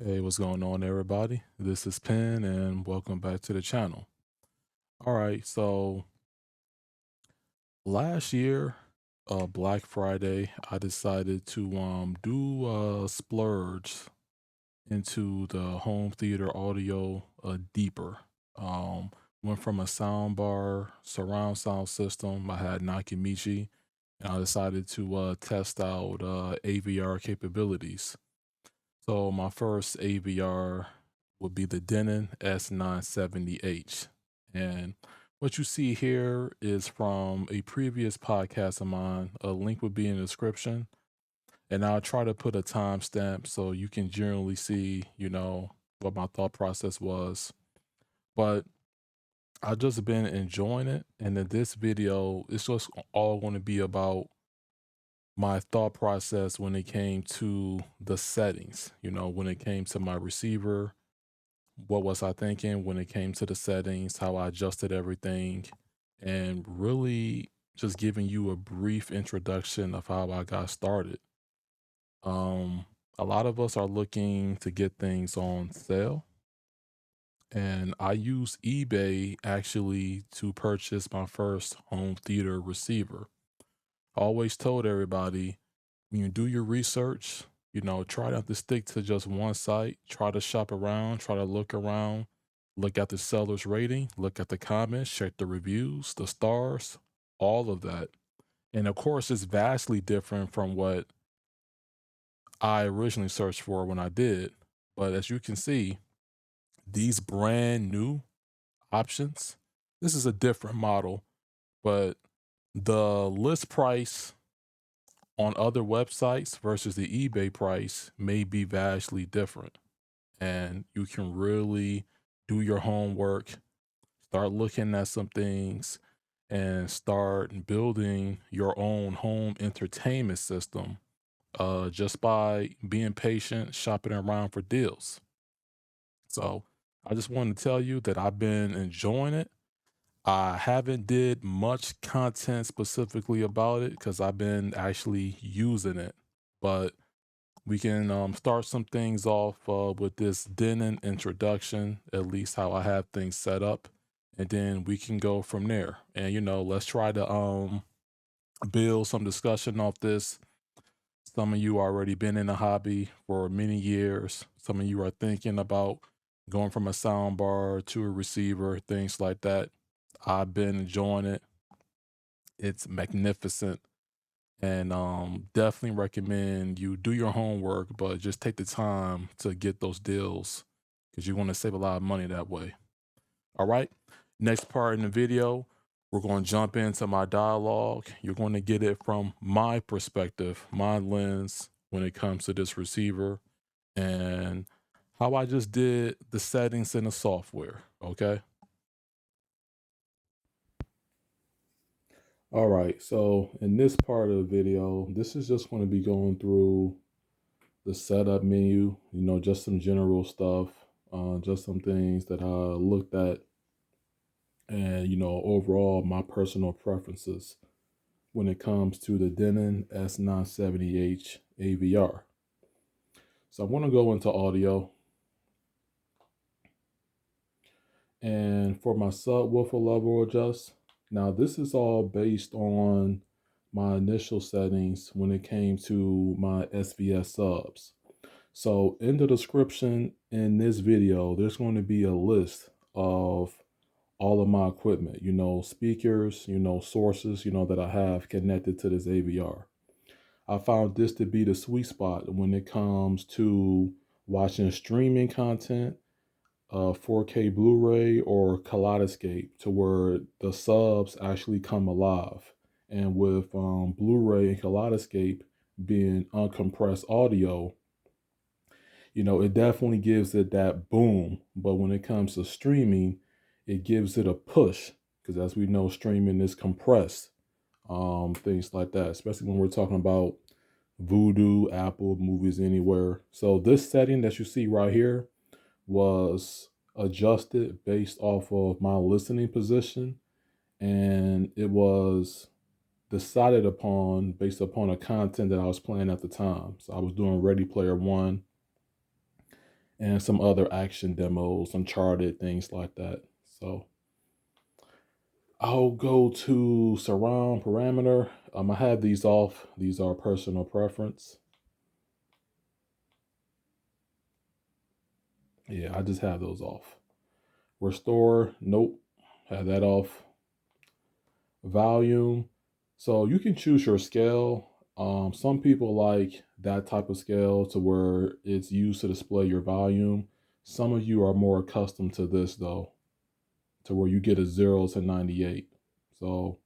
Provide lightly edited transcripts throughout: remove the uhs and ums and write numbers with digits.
Hey, what's going on, everybody? This is Penn, and welcome back to the channel. All right, so last year, Black Friday, I decided to do a splurge into the home theater audio deeper. Um, Went from a sound bar surround sound system. I had Nakamichi, and I decided to test out AVR capabilities. So my first AVR would be the Denon S970H. And what you see here is from a previous podcast of mine. A link would be in the description. And I'll try to put a timestamp so you can generally see, what my thought process was. But I've just been enjoying it. And in this video, it's just all going to be about my thought process when it came to the settings, when it came to my receiver. What was I thinking when it came to the settings, how I adjusted everything, and really just giving you a brief introduction of how I got started. Um, a lot of us are looking to get things on sale, and I use eBay actually to purchase my first home theater receiver. I always told everybody, when you do your research, try not to stick to just one site. Try to shop around, try to look around, look at the seller's rating, look at the comments, check the reviews, the stars, all of that. And of course, it's vastly different from what I originally searched for when I did. But as you can see, these brand new options, this is a different model, but the list price on other websites versus the eBay price may be vastly different. And you can really do your homework, start looking at some things, and start building your own home entertainment system just by being patient, shopping around for deals. So I just wanted to tell you that I've been enjoying it. I haven't did much content specifically about it because I've been actually using it, but we can start some things off with this Denon introduction, at least how I have things set up, and then we can go from there. And let's try to build some discussion off this. Some of you already been in the hobby for many years. Some of you are thinking about going from a sound bar to a receiver, things like that. I've been enjoying it. It's magnificent. And definitely recommend you do your homework, but just take the time to get those deals because you want to save a lot of money that way. All right. Next part in the video, we're going to jump into my dialogue. You're going to get it from my perspective, my lens when it comes to this receiver and how I just did the settings in the software. Okay. All right. So in this part of the video, this is just going to be going through the setup menu, just some general stuff, just some things that I looked at, and, overall, my personal preferences when it comes to the Denon S970H Avr. So I want to go into audio. And for my subwoofer level adjust, now this is all based on my initial settings when it came to my SVS subs. So in the description in this video, there's going to be a list of all of my equipment, speakers, sources, that I have connected to this AVR. I found this to be the sweet spot when it comes to watching streaming content, 4K Blu-ray or Kaleidescape, to where the subs actually come alive. And with Blu-ray and Kaleidescape being uncompressed audio, it definitely gives it that boom. But when it comes to streaming, it gives it a push because, as we know, streaming is compressed, things like that, especially when we're talking about Vudu, Apple, Movies Anywhere. So this setting that you see right here was adjusted based off of my listening position, and it was decided upon based upon the content that I was playing at the time. So I was doing Ready Player One, and some other action demos, Uncharted, things like that. So I'll go to surround parameter. I have these off. These are personal preference. Yeah, I just have those off. Restore, nope, have that off. Volume, so you can choose your scale. Some people like that type of scale to where it's used to display your volume. Some of you are more accustomed to this though, to where you get a 0 to 98. So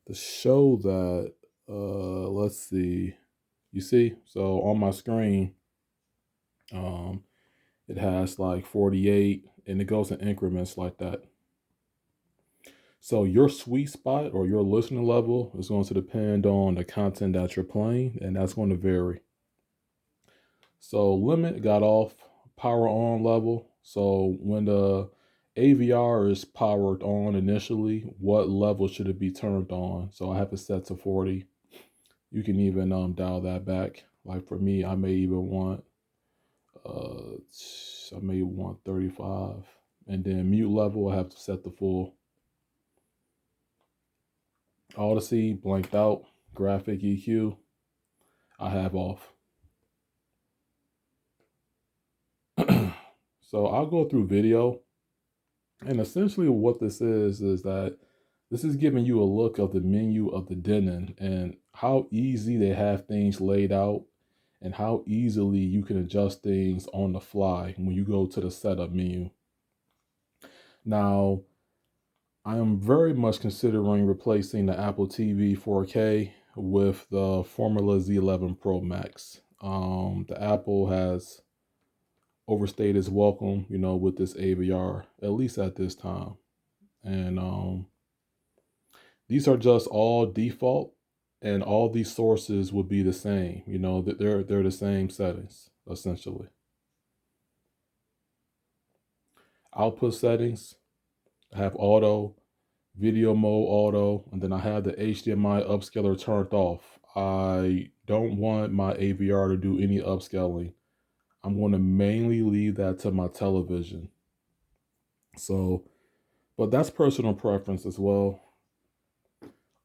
to show that, let's see, you see, so on my screen, it has like 48 and it goes in increments like that. So your sweet spot or your listening level is going to depend on the content that you're playing, and that's going to vary. So limit got off, power on level. So when the AVR is powered on initially, what level should it be turned on? So I have it set to 40. You can even dial that back. Like for me, I may even want 35. And then mute level, I have to set the full. Odyssey, blanked out. Graphic EQ, I have off. So I'll go through video. And essentially what this is that this is giving you a look of the menu of the Denon and how easy they have things laid out and how easily you can adjust things on the fly when you go to the setup menu. Now, I am very much considering replacing the Apple TV 4K with the Formula Z11 Pro Max. The Apple has overstayed its welcome, with this AVR, at least at this time. And these are just all default, and all these sources would be the same. That they're the same settings essentially. Output settings, I have auto, video mode auto, and then I have the HDMI upscaler turned off. I don't want my AVR to do any upscaling. I'm going to mainly leave that to my television. So, but that's personal preference as well.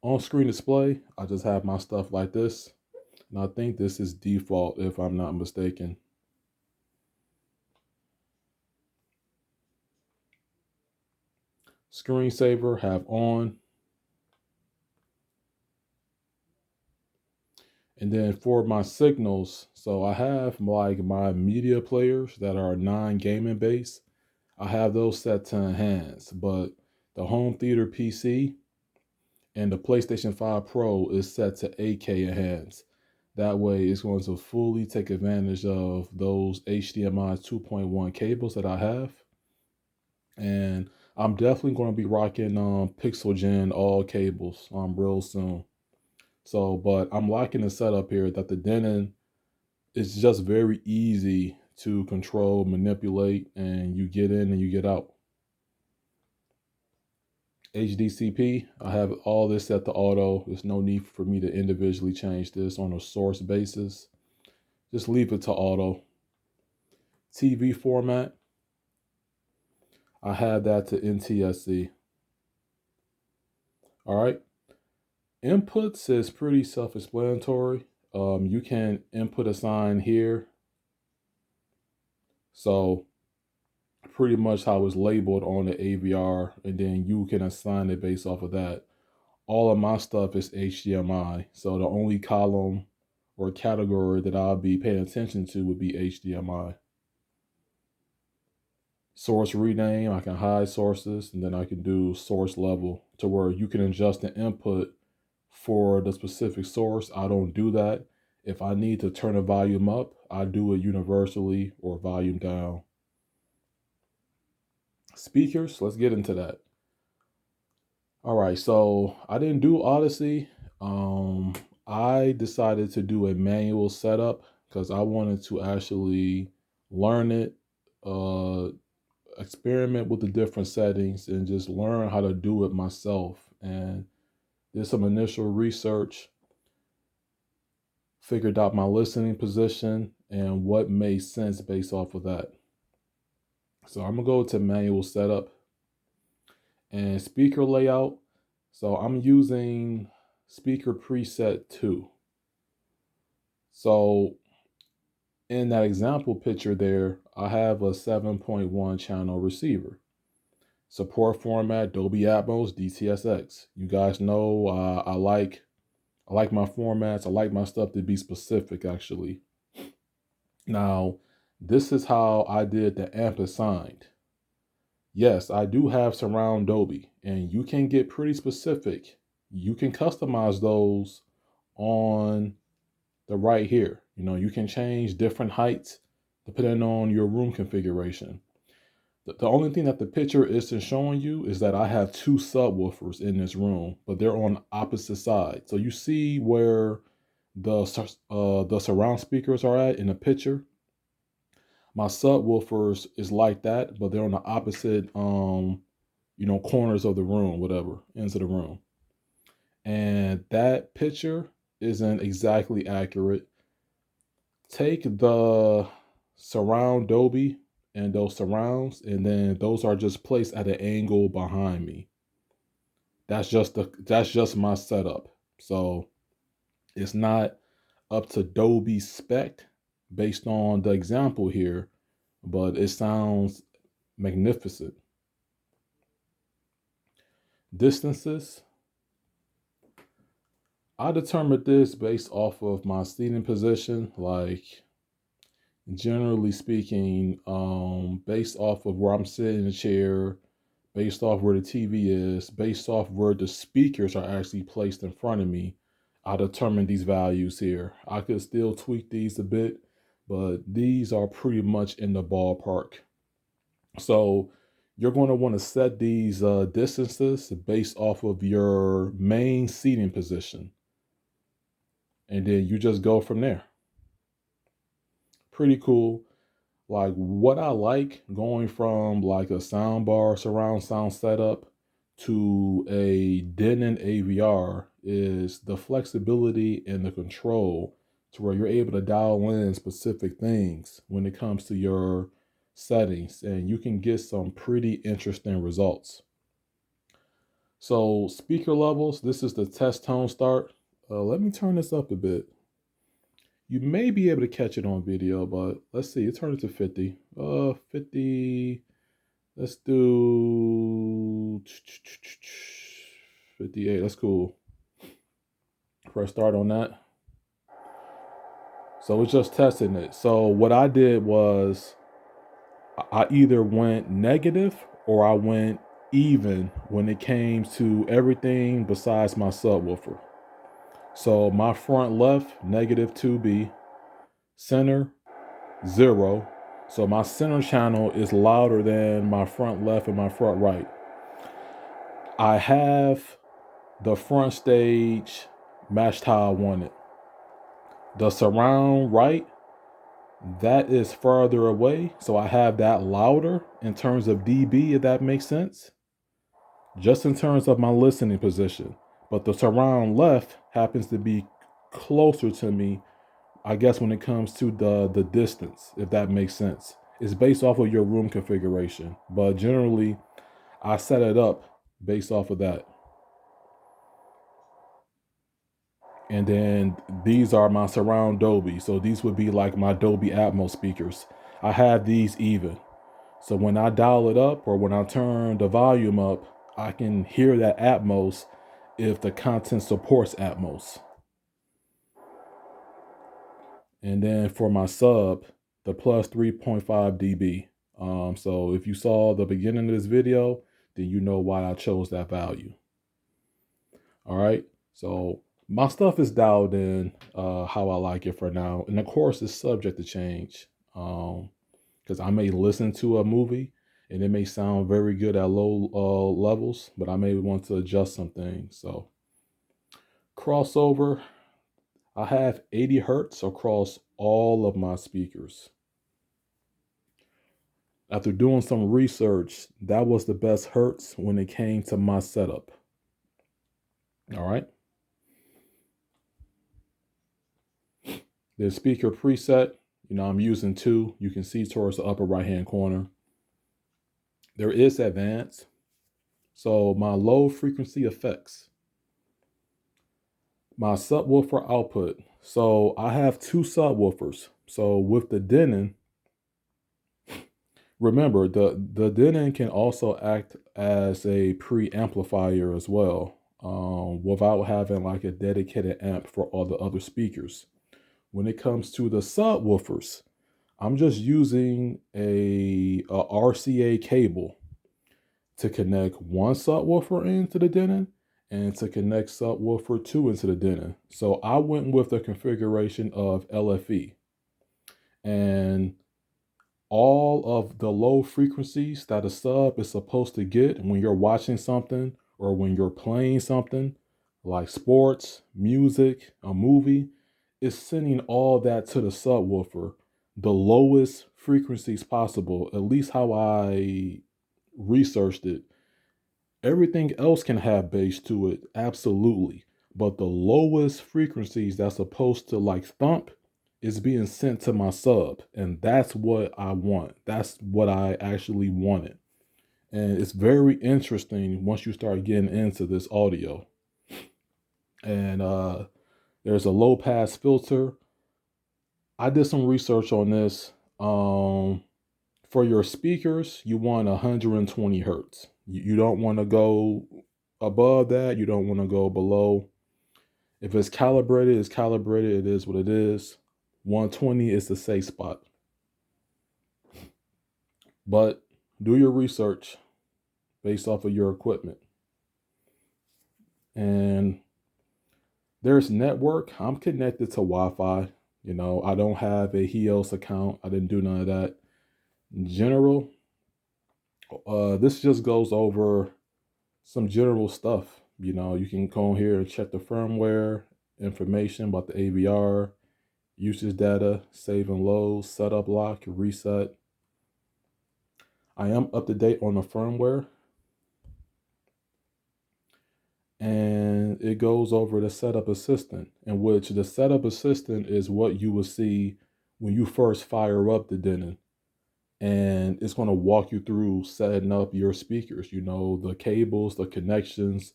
On screen display, I just have my stuff like this. And I think this is default if I'm not mistaken. Screensaver, have on. And then for my signals, so I have like my media players that are non-gaming based. I have those set to enhance, but the home theater PC and the PlayStation 5 Pro is set to 8K enhance. That way it's going to fully take advantage of those HDMI 2.1 cables that I have. And I'm definitely going to be rocking Pixel Gen all cables real soon. So, but I'm liking the setup here that the Denon is just very easy to control, manipulate, and you get in and you get out. HDCP, I have all this set to auto. There's no need for me to individually change this on a source basis. Just leave it to auto. TV format, I have that to NTSC. All right. Inputs is pretty self-explanatory. You can input a sign here. So pretty much how it's labeled on the AVR, and then you can assign it based off of that. All of my stuff is HDMI. So the only column or category that I'll be paying attention to would be HDMI. Source rename, I can hide sources, and then I can do source level to where you can adjust the input for the specific source. I don't do that. If I need to turn the volume up, I do it universally or volume down. Speakers, let's get into that. All right, so I didn't do Odyssey. I decided to do a manual setup because I wanted to actually learn it, experiment with the different settings, and just learn how to do it myself. And did some initial research, figured out my listening position, and what made sense based off of that. So I'm gonna go to manual setup and speaker layout. So I'm using speaker preset 2. So in that example picture there, I have a 7.1 channel receiver. Support format Dolby Atmos DTSX. You guys know I like my formats. I like my stuff to be specific actually. Now, this is how I did the amp assigned. Yes, I do have surround Dolby, and you can get pretty specific. You can customize those on the right here. You know, you can change different heights depending on your room configuration. The only thing that the picture isn't showing you is that I have 2 subwoofers in this room, but they're on opposite sides. So you see where the surround speakers are at in the picture. My subwoofers is like that, but they're on the opposite, corners of the room, whatever, ends of the room. And that picture isn't exactly accurate. Take the surround Dolby and those surrounds, and then those are just placed at an angle behind me. That's just my setup. So it's not up to Dolby spec based on the example here, but it sounds magnificent. Distances. I determined this based off of my seating position, like generally speaking, based off of where I'm sitting in the chair, based off where the TV is, based off where the speakers are actually placed in front of me, I determine these values here. I could still tweak these a bit, but these are pretty much in the ballpark. So you're going to want to set these distances based off of your main seating position. And then you just go from there. Pretty cool. Like what I like going from like a soundbar surround sound setup to a Denon AVR is the flexibility and the control to where you're able to dial in specific things when it comes to your settings, and you can get some pretty interesting results. So speaker levels, this is the test tone start. Let me turn this up a bit. You may be able to catch it on video, but let's see, it turned it to 50. 50, let's do 58, that's cool. Press start on that. So it's just testing it. So what I did was I either went negative or I went even when it came to everything besides my subwoofer. So my front left, negative 2B, center, 0. So my center channel is louder than my front left and my front right. I have the front stage matched how I want it. The surround right, that is farther away. So I have that louder in terms of dB, if that makes sense. Just in terms of my listening position. But the surround left happens to be closer to me, I guess, when it comes to the distance, if that makes sense. It's based off of your room configuration, but generally I set it up based off of that. And then these are my surround Dolby. So these would be like my Dolby Atmos speakers. I have these even. So when I dial it up or when I turn the volume up, I can hear that Atmos if the content supports Atmos. And then for my sub, the plus 3.5 dB. So if you saw the beginning of this video, then you know why I chose that value. All right, so my stuff is dialed in how I like it for now. And of course, it's subject to change because I may listen to a movie and it may sound very good at low levels, but I may want to adjust some things. So crossover, I have 80 hertz across all of my speakers. After doing some research, that was the best hertz when it came to my setup. All right. The speaker preset, I'm using two. You can see towards the upper right-hand corner. There is advanced. So my low frequency effects. My subwoofer output. So I have two subwoofers. So with the Denon, remember the Denon can also act as a preamplifier as well, without having like a dedicated amp for all the other speakers. When it comes to the subwoofers, I'm just using a RCA cable to connect one subwoofer into the Denon and to connect subwoofer 2 into the Denon. So I went with the configuration of LFE. And all of the low frequencies that a sub is supposed to get when you're watching something or when you're playing something like sports, music, a movie, is sending all that to the subwoofer, the lowest frequencies possible, at least how I researched it. Everything else can have bass to it, absolutely. But the lowest frequencies that's supposed to like thump is being sent to my sub. And that's what I want. That's what I actually wanted. And it's very interesting once you start getting into this audio. And there's a low pass filter. I did some research on this. For your speakers, you want 120 hertz. You don't want to go above that. You don't want to go below. If it's calibrated, it's calibrated. It is what it is. 120 is the safe spot. But do your research based off of your equipment. And there's network. I'm connected to Wi-Fi. I don't have a Helios account. I didn't do none of that. In general, this just goes over some general stuff. You can go here and check the firmware information about the AVR, usage data, save and load, setup lock, reset. I am up to date on the firmware. And it goes over the setup assistant, in which the setup assistant is what you will see when you first fire up the Denon. And it's going to walk you through setting up your speakers, the cables, the connections,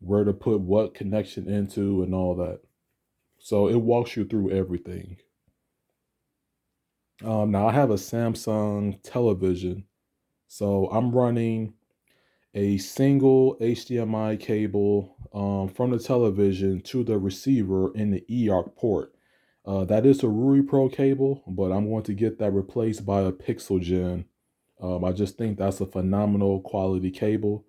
where to put what connection into and all that. So it walks you through everything. Now I have a Samsung television. So I'm running a single HDMI cable from the television to the receiver in the eARC port. That is a Rui Pro cable, but I'm going to get that replaced by a Pixel Gen. I just think that's a phenomenal quality cable,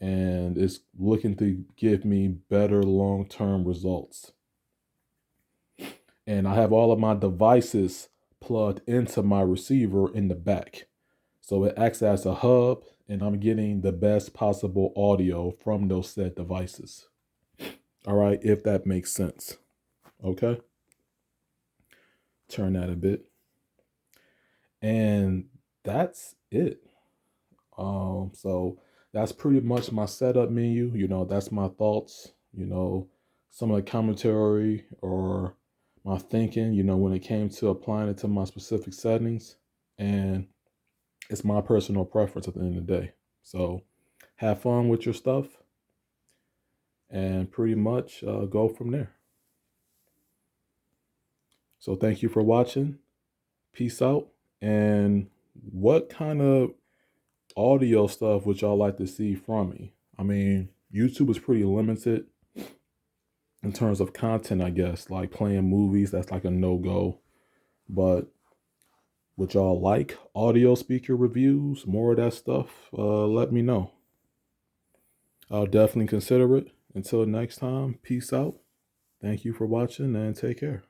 and it's looking to give me better long-term results. And I have all of my devices plugged into my receiver in the back. So it acts as a hub, and I'm getting the best possible audio from those said devices. All right, if that makes sense. Okay. Turn that a bit. And that's it. So that's pretty much my setup menu. That's my thoughts, some of the commentary or my thinking, when it came to applying it to my specific settings. And it's my personal preference at the end of the day. So have fun with your stuff and pretty much go from there. So thank you for watching. Peace out. And what kind of audio stuff would y'all like to see from me? I mean, YouTube is pretty limited in terms of content, I guess, like playing movies. That's like a no-go. But would y'all like audio speaker reviews, more of that stuff? Let me know. I'll definitely consider it. Until next time, peace out. Thank you for watching and take care.